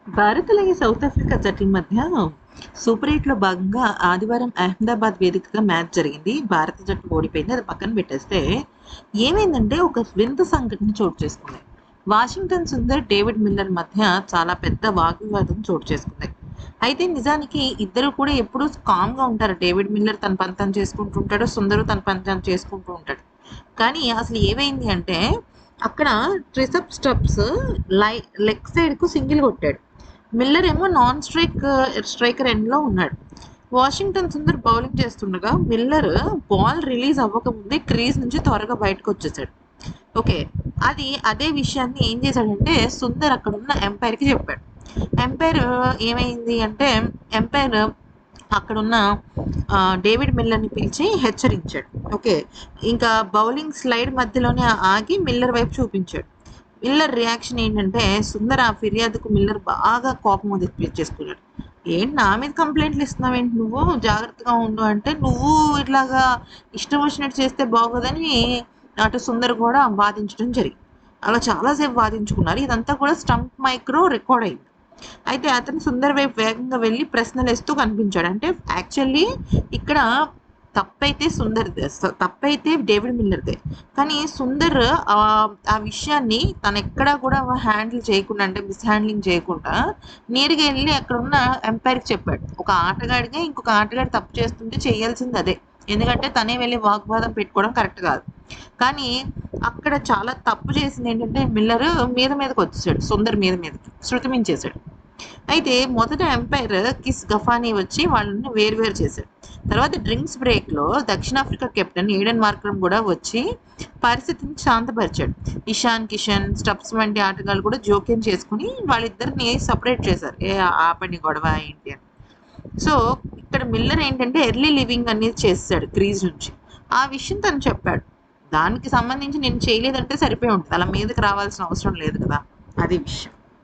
భారత్ అలాగే south Africa జట్ల మధ్య సూపర్ ఎయిట్లో భాగంగా ఆదివారం అహ్మదాబాద్ వేదికగా మ్యాచ్ జరిగింది. భారత జట్టు ఓడిపోయింది. అది పక్కన పెట్టేస్తే ఏమైందంటే ఒక వింత సంఘటన చోటు చేసుకుంది. వాషింగ్టన్ సుందర్, డేవిడ్ మిల్లర్ మధ్య చాలా పెద్ద వాగ్వివాదం చోటు చేసుకుంది. అయితే నిజానికి ఇద్దరు కూడా ఎప్పుడూ కామ్గా ఉంటారు. డేవిడ్ మిల్లర్ తన పని తను చేసుకుంటూ ఉంటాడు, సుందరు తన పని తను చేసుకుంటూ ఉంటాడు. కానీ అసలు ఏమైంది అంటే అక్కడ ట్రిసప్ స్టెప్స్ లెగ్ సైడ్కు సింగిల్ కొట్టాడు. మిల్లర్ ఏమో నాన్ స్ట్రైకర్ ఎండ్లో ఉన్నాడు. వాషింగ్టన్ సుందర్ బౌలింగ్ చేస్తుండగా మిల్లర్ బాల్ రిలీజ్ అవ్వకముందే క్రీజ్ నుంచి త్వరగా బయటకు వచ్చేసాడు. ఓకే. అదే విషయాన్ని ఏం చేశాడంటే సుందర్ అక్కడ ఉన్న ఎంపైర్కి చెప్పాడు. ఎంపైర్ ఏమైంది అంటే ఎంపైర్ అక్కడున్న డేవిడ్ మిల్లర్ని పిలిచి హెచ్చరించాడు. ఓకే. ఇంకా బౌలింగ్ స్లైడ్ మధ్యలోనే ఆగి మిల్లర్ వైపు చూపించాడు. మిల్లర్ రియాక్షన్ ఏంటంటే సుందర్ ఆ ఫిర్యాదుకు మిల్లర్ బాగా కోపం తెప్పించేసుకున్నాడు. ఏంటి నా మీద కంప్లైంట్లు ఇస్తున్నావేంటి, నువ్వు జాగ్రత్తగా ఉండు అంటే, నువ్వు ఇట్లాగా ఇష్టం వచ్చినట్టు చేస్తే బాగోదని అటు సుందర్ కూడా వాదించడం జరిగింది. అలా చాలాసేపు వాదించుకున్నారు. ఇదంతా కూడా స్టంప్ మైక్రో రికార్డ్ అయింది. అయితే అతను సుందర్ వైపు వేగంగా వెళ్ళి ప్రశ్నలు వేస్తూ కనిపించాడు. అంటే యాక్చువల్లీ ఇక్కడ తప్పైతే డేవిడ్ మిల్లర్దే. కానీ సుందర్ ఆ విషయాన్ని తను ఎక్కడా కూడా హ్యాండిల్ చేయకుండా, అంటే మిస్ హ్యాండ్లింగ్ చేయకుండా నేరుగా వెళ్ళి అక్కడ ఉన్న ఎంపైర్కి చెప్పాడు. ఒక ఆటగాడిగా ఇంకొక ఆటగాడు తప్పు చేస్తుంటే చేయాల్సింది అదే. ఎందుకంటే తనే వెళ్ళి వాగ్వాదం పెట్టుకోవడం కరెక్ట్ కాదు. కానీ అక్కడ చాలా తప్పు చేసింది ఏంటంటే మిల్లర్ మీదకి వచ్చేసాడు. సుందర్ మీదకి శృతి మించేశాడు. అయితే మొదట ఎంపైర్ కిస్ గఫానీ వచ్చి వాళ్ళని వేరు చేశాడు. తర్వాత డ్రింక్స్ బ్రేక్లో దక్షిణాఫ్రికా కెప్టెన్ ఏడెన్ మార్క్రమ్ కూడా వచ్చి పరిస్థితిని శాంతపరిచాడు. ఇషాన్ కిషన్, స్టబ్స్ వంటి ఆటగాళ్ళు కూడా జోక్యం చేసుకుని వాళ్ళిద్దరిని సపరేట్ చేశారు. ఆపండి గొడవ ఏంటి అని. సో ఇక్కడ మిల్లర్ ఏంటంటే ఎర్లీ లివింగ్ అనేది చేస్తాడు క్రీజ్ నుంచి. ఆ విషయం తను చెప్పాడు. దానికి సంబంధించి నేను చేయలేదంటే సరిపోయి ఉంటుంది, అలా మీదకి రావాల్సిన అవసరం లేదు కదా. అది విషయం.